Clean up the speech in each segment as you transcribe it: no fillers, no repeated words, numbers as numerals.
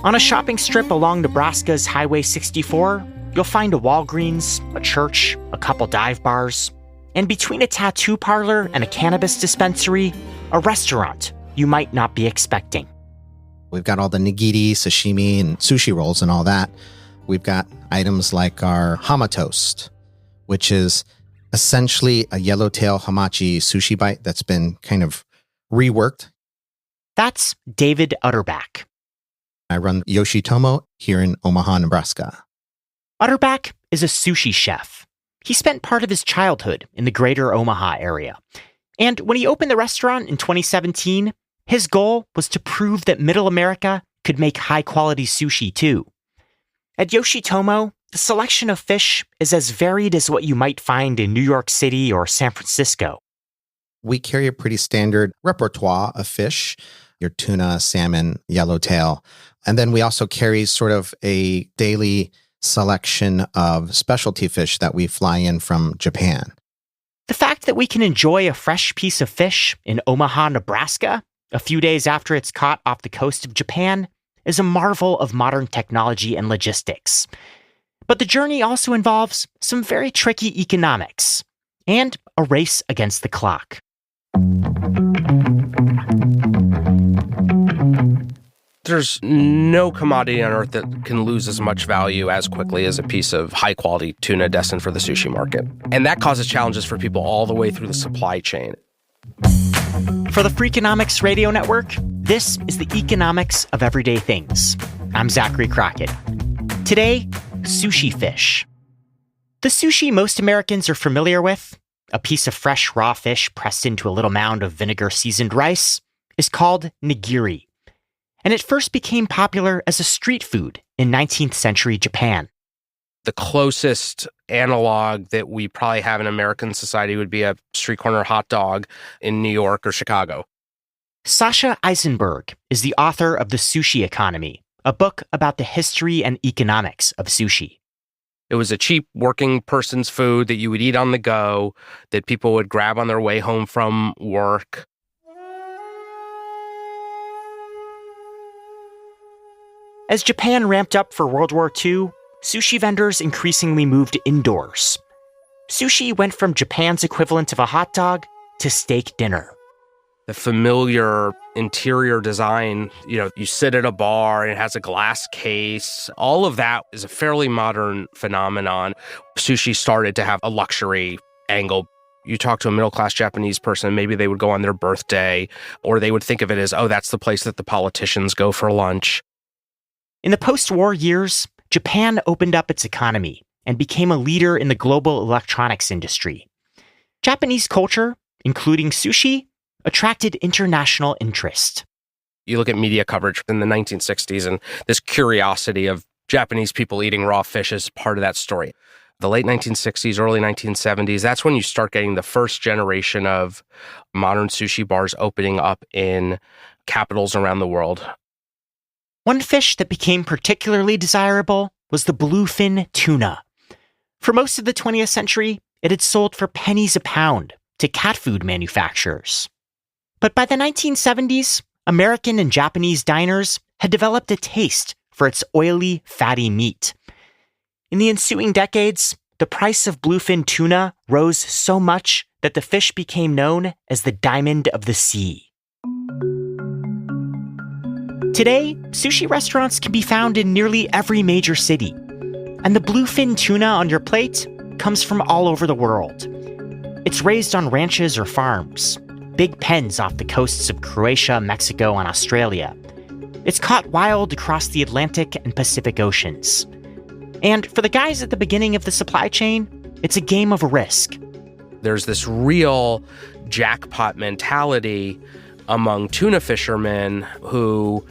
On a shopping strip along Nebraska's Highway 64, you'll find a Walgreens, a church, a couple dive bars, and between a tattoo parlor and a cannabis dispensary, a restaurant you might not be expecting. We've got all the nigiri, sashimi, and sushi rolls and all that. We've got items like our hama toast, which is essentially a yellowtail hamachi sushi bite that's been kind of reworked. That's David Utterback. I run Yoshitomo here in Omaha, Nebraska. Utterback is a sushi chef. He spent part of his childhood in the greater Omaha area. And when he opened the restaurant in 2017, his goal was to prove that Middle America could make high-quality sushi too. At Yoshitomo, the selection of fish is as varied as what you might find in New York City or San Francisco. We carry a pretty standard repertoire of fish, your tuna, salmon, yellowtail. And then we also carry sort of a daily selection of specialty fish that we fly in from Japan. The fact that we can enjoy a fresh piece of fish in Omaha, Nebraska, a few days after it's caught off the coast of Japan, is a marvel of modern technology and logistics. But the journey also involves some very tricky economics and a race against the clock. There's no commodity on earth that can lose as much value as quickly as a piece of high-quality tuna destined for the sushi market. And that causes challenges for people all the way through the supply chain. For the Freakonomics Radio Network, this is the economics of everyday things. I'm Zachary Crockett. Today, sushi fish. The sushi most Americans are familiar with, a piece of fresh raw fish pressed into a little mound of vinegar-seasoned rice, is called nigiri. And it first became popular as a street food in 19th century Japan. The closest analog that we probably have in American society would be a street corner hot dog in New York or Chicago. Sasha Eisenberg is the author of The Sushi Economy, a book about the history and economics of sushi. It was a cheap working person's food that you would eat on the go, that people would grab on their way home from work. As Japan ramped up for World War II, sushi vendors increasingly moved indoors. Sushi went from Japan's equivalent of a hot dog to steak dinner. The familiar interior design, you sit at a bar and it has a glass case. All of that is a fairly modern phenomenon. Sushi started to have a luxury angle. You talk to a middle-class Japanese person, maybe they would go on their birthday, or they would think of it as, oh, that's the place that the politicians go for lunch. In the post-war years, Japan opened up its economy and became a leader in the global electronics industry. Japanese culture, including sushi, attracted international interest. You look at media coverage in the 1960s, and this curiosity of Japanese people eating raw fish is part of that story. The late 1960s, early 1970s, that's when you start getting the first generation of modern sushi bars opening up in capitals around the world. One fish that became particularly desirable was the bluefin tuna. For most of the 20th century, it had sold for pennies a pound to cat food manufacturers. But by the 1970s, American and Japanese diners had developed a taste for its oily, fatty meat. In the ensuing decades, the price of bluefin tuna rose so much that the fish became known as the diamond of the sea. Today, sushi restaurants can be found in nearly every major city, and the bluefin tuna on your plate comes from all over the world. It's raised on ranches or farms, big pens off the coasts of Croatia, Mexico, and Australia. It's caught wild across the Atlantic and Pacific Oceans. And for the guys at the beginning of the supply chain, it's a game of risk. There's this real jackpot mentality among tuna fishermen who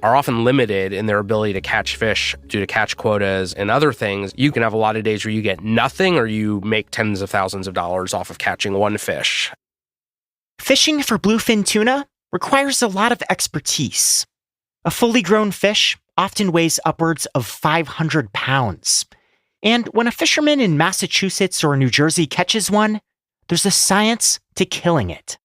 are often limited in their ability to catch fish due to catch quotas and other things. You can have a lot of days where you get nothing or you make tens of thousands of dollars off of catching one fish. Fishing for bluefin tuna requires a lot of expertise. A fully grown fish often weighs upwards of 500 pounds. And when a fisherman in Massachusetts or New Jersey catches one, there's a science to killing it.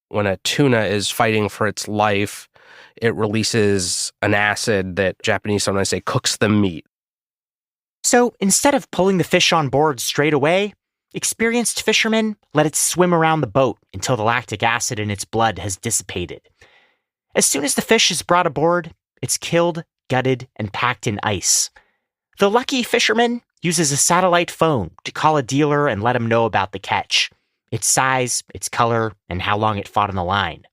When a tuna is fighting for its life, it releases an acid that Japanese sometimes say cooks the meat. So instead of pulling the fish on board straight away, experienced fishermen let it swim around the boat until the lactic acid in its blood has dissipated. As soon as the fish is brought aboard, it's killed, gutted, and packed in ice. The lucky fisherman uses a satellite phone to call a dealer and let him know about the catch, its size, its color, and how long it fought on the line.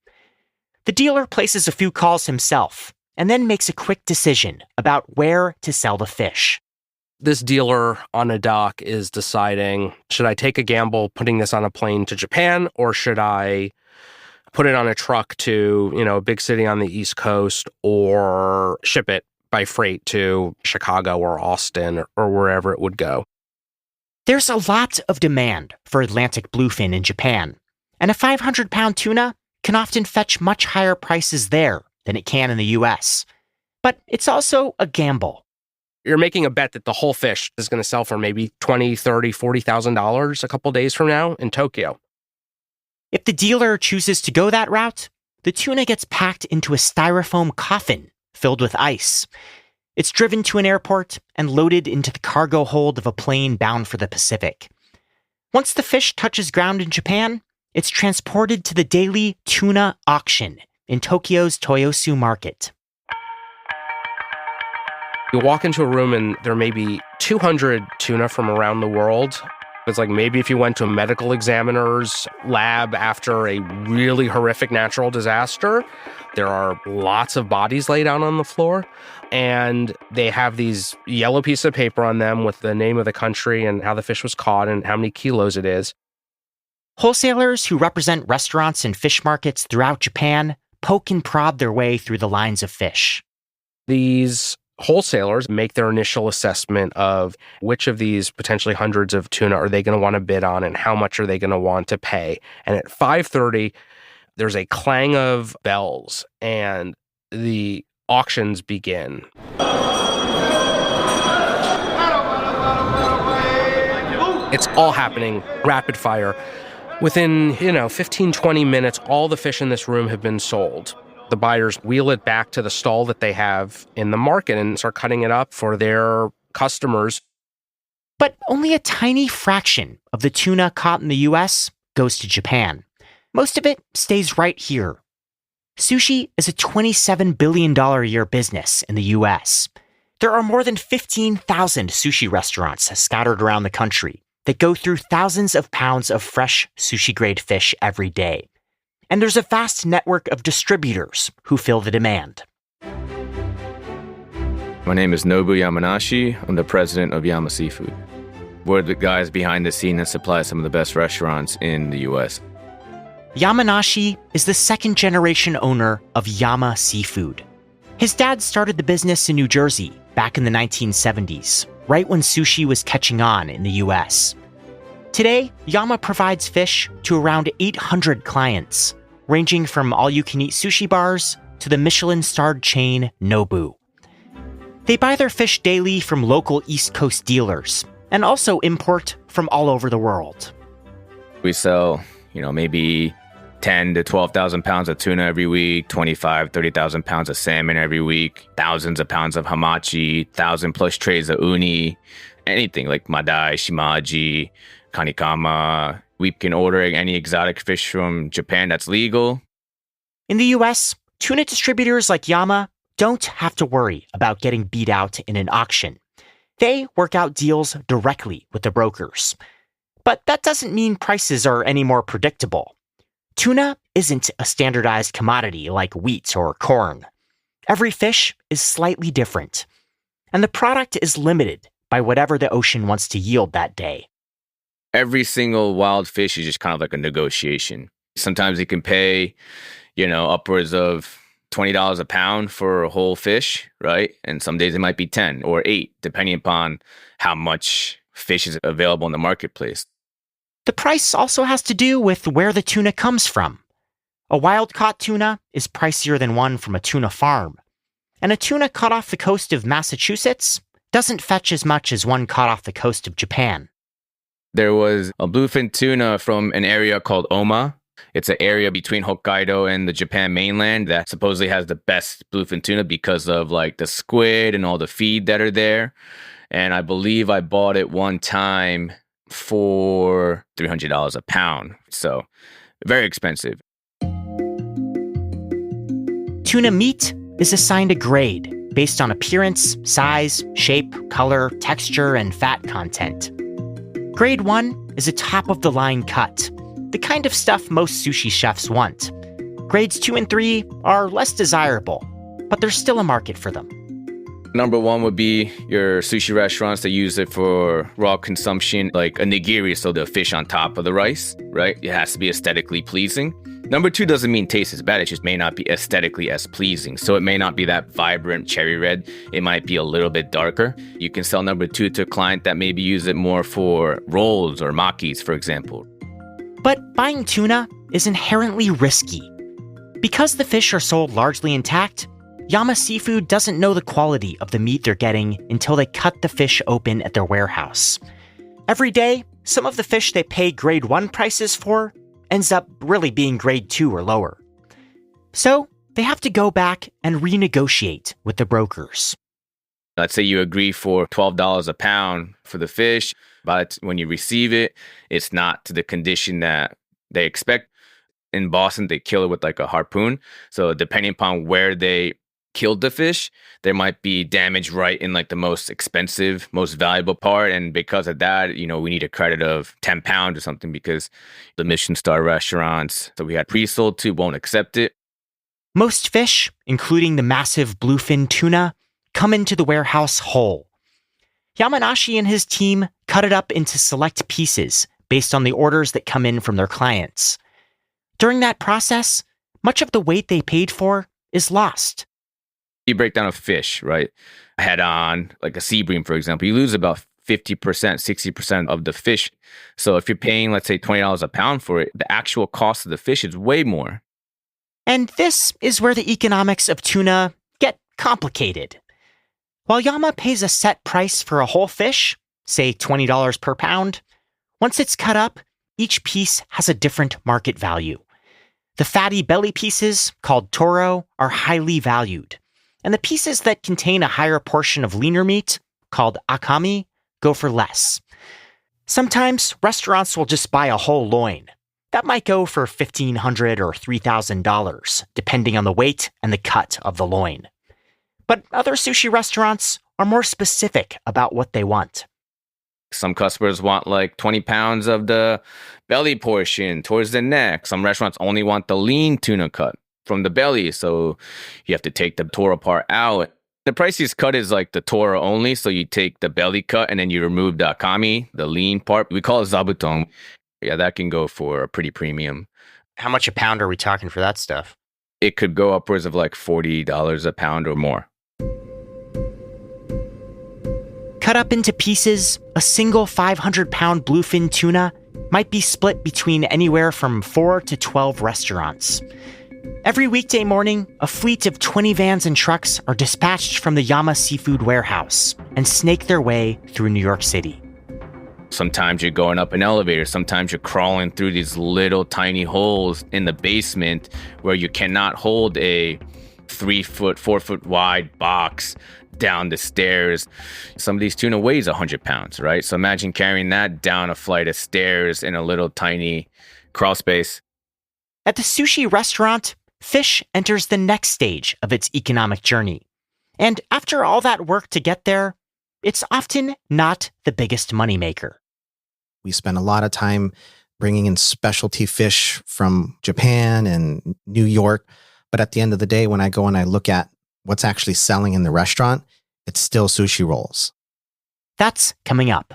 The dealer places a few calls himself and then makes a quick decision about where to sell the fish. This dealer on a dock is deciding, should I take a gamble putting this on a plane to Japan, or should I put it on a truck to, a big city on the East Coast, or ship it by freight to Chicago or Austin or wherever it would go? There's a lot of demand for Atlantic bluefin in Japan, and a 500-pound tuna can often fetch much higher prices there than it can in the US. But it's also a gamble. You're making a bet that the whole fish is going to sell for maybe $20,000, $30,000, $40,000 a couple days from now in Tokyo. If the dealer chooses to go that route, the tuna gets packed into a styrofoam coffin filled with ice. It's driven to an airport and loaded into the cargo hold of a plane bound for the Pacific. Once the fish touches ground in Japan, it's transported to the daily tuna auction in Tokyo's Toyosu Market. You walk into a room and there may be 200 tuna from around the world. It's like maybe if you went to a medical examiner's lab after a really horrific natural disaster. There are lots of bodies laid out on the floor, and they have these yellow pieces of paper on them with the name of the country and how the fish was caught and how many kilos it is. Wholesalers who represent restaurants and fish markets throughout Japan poke and prod their way through the lines of fish. These wholesalers make their initial assessment of which of these potentially hundreds of tuna are they going to want to bid on and how much are they going to want to pay. And at 5:30, there's a clang of bells and the auctions begin. It's all happening rapid fire. Within, 15, 20 minutes, all the fish in this room have been sold. The buyers wheel it back to the stall that they have in the market and start cutting it up for their customers. But only a tiny fraction of the tuna caught in the US goes to Japan. Most of it stays right here. Sushi is a $27 billion a year business in the US. There are more than 15,000 sushi restaurants scattered around the country that go through thousands of pounds of fresh sushi-grade fish every day. And there's a vast network of distributors who fill the demand. My name is Nobu Yamanashi. I'm the president of Yama Seafood. We're the guys behind the scene that supply some of the best restaurants in the U.S. Yamanashi is the second-generation owner of Yama Seafood. His dad started the business in New Jersey back in the 1970s, right when sushi was catching on in the U.S. Today, Yama provides fish to around 800 clients, ranging from all-you-can-eat sushi bars to the Michelin-starred chain Nobu. They buy their fish daily from local East Coast dealers and also import from all over the world. We sell, maybe 10 to 12,000 pounds of tuna every week, 25, 30,000 pounds of salmon every week, thousands of pounds of hamachi, 1,000+ trays of uni, anything like madai, shimaji, kanikama. We can order any exotic fish from Japan that's legal. In the US, tuna distributors like Yama don't have to worry about getting beat out in an auction. They work out deals directly with the brokers. But that doesn't mean prices are any more predictable. Tuna isn't a standardized commodity like wheat or corn. Every fish is slightly different, and the product is limited by whatever the ocean wants to yield that day. Every single wild fish is just kind of like a negotiation. Sometimes you can pay, upwards of $20 a pound for a whole fish, right? And some days it might be 10 or 8, depending upon how much fish is available in the marketplace. The price also has to do with where the tuna comes from. A wild-caught tuna is pricier than one from a tuna farm. And a tuna caught off the coast of Massachusetts doesn't fetch as much as one caught off the coast of Japan. There was a bluefin tuna from an area called Oma It's an area between Hokkaido and the Japan mainland that supposedly has the best bluefin tuna because of like the squid and all the feed that are there. And I believe I bought it one time for $300 a pound. So very expensive. Tuna meat is assigned a grade based on appearance, size, shape, color, texture, and fat content. Grade 1 is a top-of-the-line cut, the kind of stuff most sushi chefs want. Grades 2 and 3 are less desirable, but there's still a market for them. Number one would be your sushi restaurants that use it for raw consumption, like a nigiri, so the fish on top of the rice, right? It has to be aesthetically pleasing. Number two doesn't mean taste is bad. It just may not be aesthetically as pleasing. So it may not be that vibrant cherry red. It might be a little bit darker. You can sell number two to a client that maybe use it more for rolls or makis, for example. But buying tuna is inherently risky. Because the fish are sold largely intact, Yama Seafood doesn't know the quality of the meat they're getting until they cut the fish open at their warehouse. Every day, some of the fish they pay grade 1 prices for ends up really being grade 2 or lower. So they have to go back and renegotiate with the brokers. Let's say you agree for $12 a pound for the fish, but when you receive it, it's not to the condition that they expect. In Boston, they kill it with like a harpoon. So depending upon where they killed the fish, there might be damage right in like the most expensive, most valuable part. And because of that, you know, we need a credit of 10 pounds or something because the Michelin star restaurants that we had pre-sold to won't accept it. Most fish, including the massive bluefin tuna, come into the warehouse whole. Yamanashi and his team cut it up into select pieces based on the orders that come in from their clients. During that process, much of the weight they paid for is lost. You break down a fish, right? Head on, like a sea bream, for example, you lose about 50%, 60% of the fish. So if you're paying, let's say, $20 a pound for it, the actual cost of the fish is way more. And this is where the economics of tuna get complicated. While Yama pays a set price for a whole fish, say $20 per pound, once it's cut up, each piece has a different market value. The fatty belly pieces, called toro, are highly valued. And the pieces that contain a higher portion of leaner meat, called akami, go for less. Sometimes restaurants will just buy a whole loin. That might go for $1,500 or $3,000, depending on the weight and the cut of the loin. But other sushi restaurants are more specific about what they want. Some customers want like 20 pounds of the belly portion towards the neck. Some restaurants only want the lean tuna cut from the belly, so you have to take the toro part out. The priciest cut is like the toro only, so you take the belly cut and then you remove the akami, the lean part. We call it zabuton. Yeah, that can go for a pretty premium. How much a pound are we talking for that stuff? It could go upwards of like $40 a pound or more. Cut up into pieces, a single 500-pound bluefin tuna might be split between anywhere from 4 to 12 restaurants. Every weekday morning, a fleet of 20 vans and trucks are dispatched from the Yama Seafood warehouse and snake their way through New York City. Sometimes you're going up an elevator. Sometimes you're crawling through these little tiny holes in the basement where you cannot hold a 3-foot, 4-foot wide box down the stairs. Some of these tuna weighs 100 pounds, right? So imagine carrying that down a flight of stairs in a little tiny crawl space. At the sushi restaurant, fish enters the next stage of its economic journey. And after all that work to get there, it's often not the biggest moneymaker. We spend a lot of time bringing in specialty fish from Japan and New York. But at the end of the day, when I go and I look at what's actually selling in the restaurant, it's still sushi rolls. That's coming up.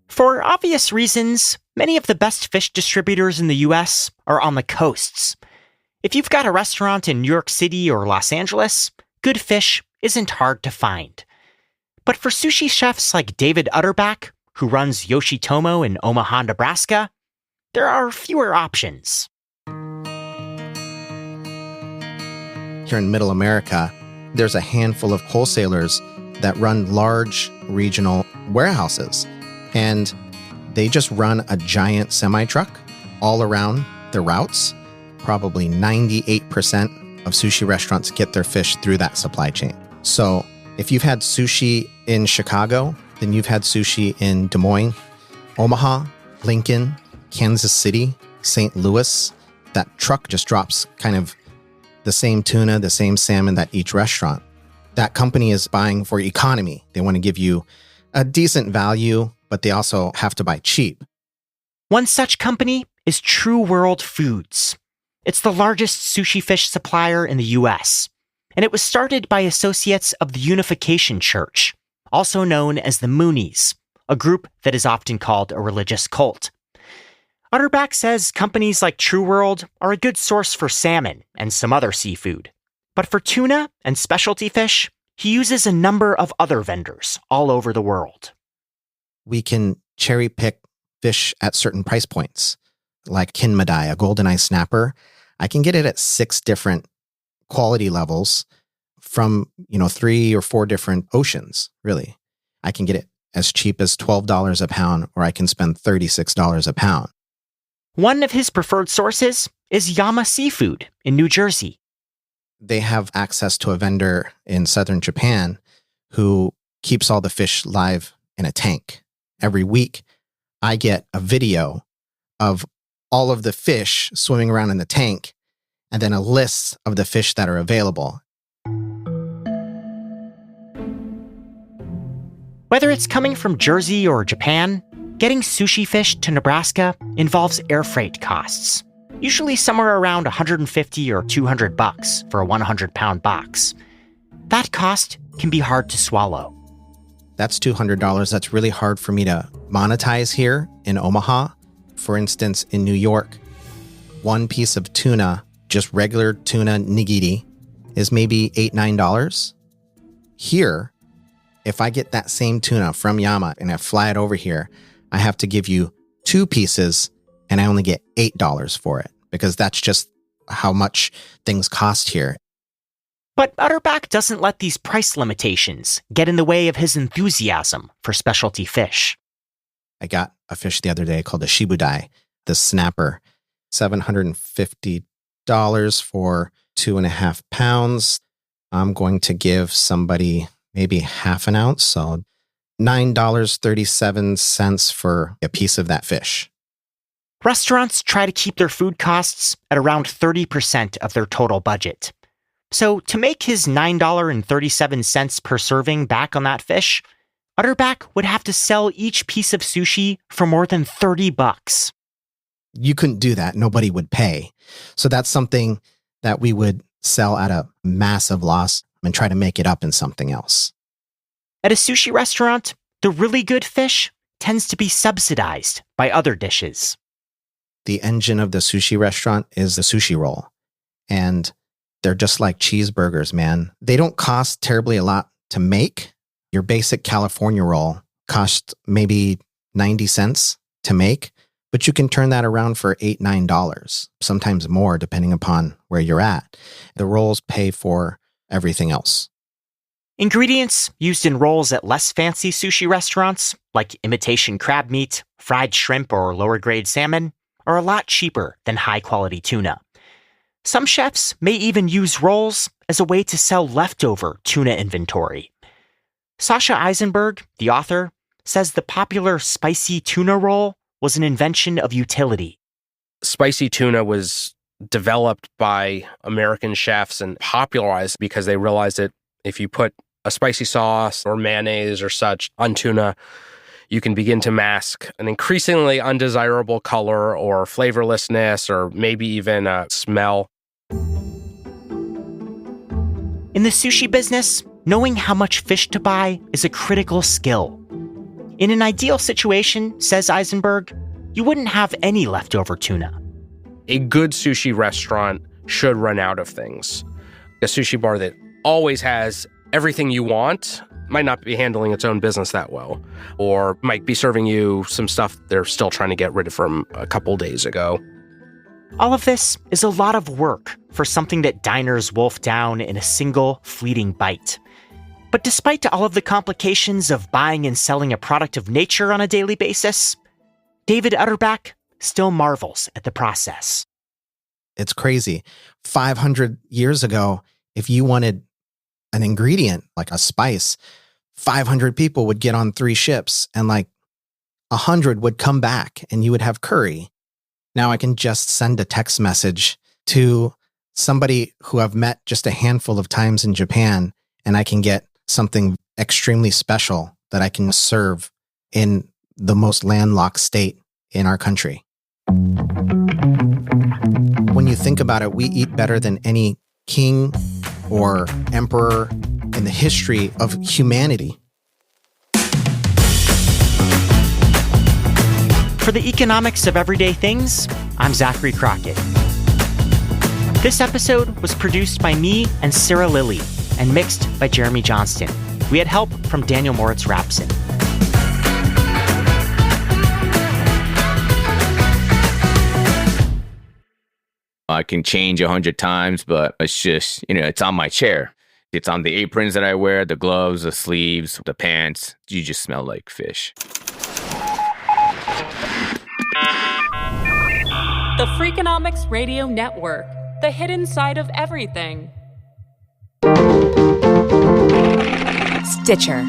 For obvious reasons, many of the best fish distributors in the US are on the coasts. If you've got a restaurant in New York City or Los Angeles, good fish isn't hard to find. But for sushi chefs like David Utterback, who runs Yoshitomo in Omaha, Nebraska, there are fewer options. Here in Middle America, there's a handful of wholesalers that run large regional warehouses. And They just run a giant semi-truck all around the routes. Probably 98% of sushi restaurants get their fish through that supply chain. So if you've had sushi in Chicago, then you've had sushi in Des Moines, Omaha, Lincoln, Kansas City, St. Louis. That truck just drops kind of the same tuna, the same salmon that each restaurant. That company is buying for economy. They want to give you a decent value, but they also have to buy cheap. One such company is True World Foods. It's the largest sushi fish supplier in the U.S., and it was started by associates of the Unification Church, also known as the Moonies, a group that is often called a religious cult. Utterback says companies like True World are a good source for salmon and some other seafood. But for tuna and specialty fish, he uses a number of other vendors all over the world. We can cherry pick fish at certain price points, like kinmadai, a goldeneye snapper. I can get it at 6 different quality levels from, 3 or 4 different oceans, really. I can get it as cheap as $12 a pound, or I can spend $36 a pound. One of his preferred sources is Yama Seafood in New Jersey. They have access to a vendor in southern Japan who keeps all the fish live in a tank. Every week, I get a video of all of the fish swimming around in the tank, and then a list of the fish that are available. Whether it's coming from Jersey or Japan, getting sushi fish to Nebraska involves air freight costs, usually somewhere around $150 or $200 for a 100-pound box. That cost can be hard to swallow. That's $200. That's really hard for me to monetize here in Omaha. For instance, in New York, one piece of tuna, just regular tuna nigiri, is maybe $8, $9. Here, if I get that same tuna from Yama and I fly it over here, I have to give you 2 pieces and I only get $8 for it, because that's just how much things cost here. But Utterback doesn't let these price limitations get in the way of his enthusiasm for specialty fish. I got a fish the other day called a shibudai, the snapper, $750 for 2.5 pounds. I'm going to give somebody maybe half an ounce, so $9.37 for a piece of that fish. Restaurants try to keep their food costs at around 30% of their total budget. So to make his $9.37 per serving back on that fish, Utterback would have to sell each piece of sushi for more than $30. You couldn't do that. Nobody would pay. So that's something that we would sell at a massive loss and try to make it up in something else. At a sushi restaurant, the really good fish tends to be subsidized by other dishes. The engine of the sushi restaurant is the sushi roll. And they're just like cheeseburgers, man. They don't cost terribly a lot to make. Your basic California roll costs maybe 90 cents to make, but you can turn that around for $8, $9, sometimes more depending upon where you're at. The rolls pay for everything else. Ingredients used in rolls at less fancy sushi restaurants, like imitation crab meat, fried shrimp, or lower-grade salmon, are a lot cheaper than high-quality tuna. Some chefs may even use rolls as a way to sell leftover tuna inventory. Sasha Eisenberg, the author, says the popular spicy tuna roll was an invention of utility. Spicy tuna was developed by American chefs and popularized because they realized that if you put a spicy sauce or mayonnaise or such on tuna, you can begin to mask an increasingly undesirable color or flavorlessness or maybe even a smell. In the sushi business, knowing how much fish to buy is a critical skill. In an ideal situation, says Eisenberg, you wouldn't have any leftover tuna. A good sushi restaurant should run out of things. A sushi bar that always has everything you want might not be handling its own business that well, or might be serving you some stuff they're still trying to get rid of from a couple days ago. All of this is a lot of work for something that diners wolf down in a single fleeting bite. But despite all of the complications of buying and selling a product of nature on a daily basis, David Utterback still marvels at the process. It's crazy. 500 years ago, if you wanted an ingredient like a spice, 500 people would get on 3 ships and like 100 would come back and you would have curry. Now I can just send a text message to somebody who I've met just a handful of times in Japan, and I can get something extremely special that I can serve in the most landlocked state in our country. When you think about it, we eat better than any king or emperor in the history of humanity. For the economics of everyday things, I'm Zachary Crockett. This episode was produced by me and Sarah Lilly and mixed by Jeremy Johnston. We had help from Daniel Moritz-Rapson. I can change 100 times, but it's just, it's on my chair. It's on the aprons that I wear, the gloves, the sleeves, the pants. You just smell like fish. The Freakonomics Radio Network, the hidden side of everything. Stitcher.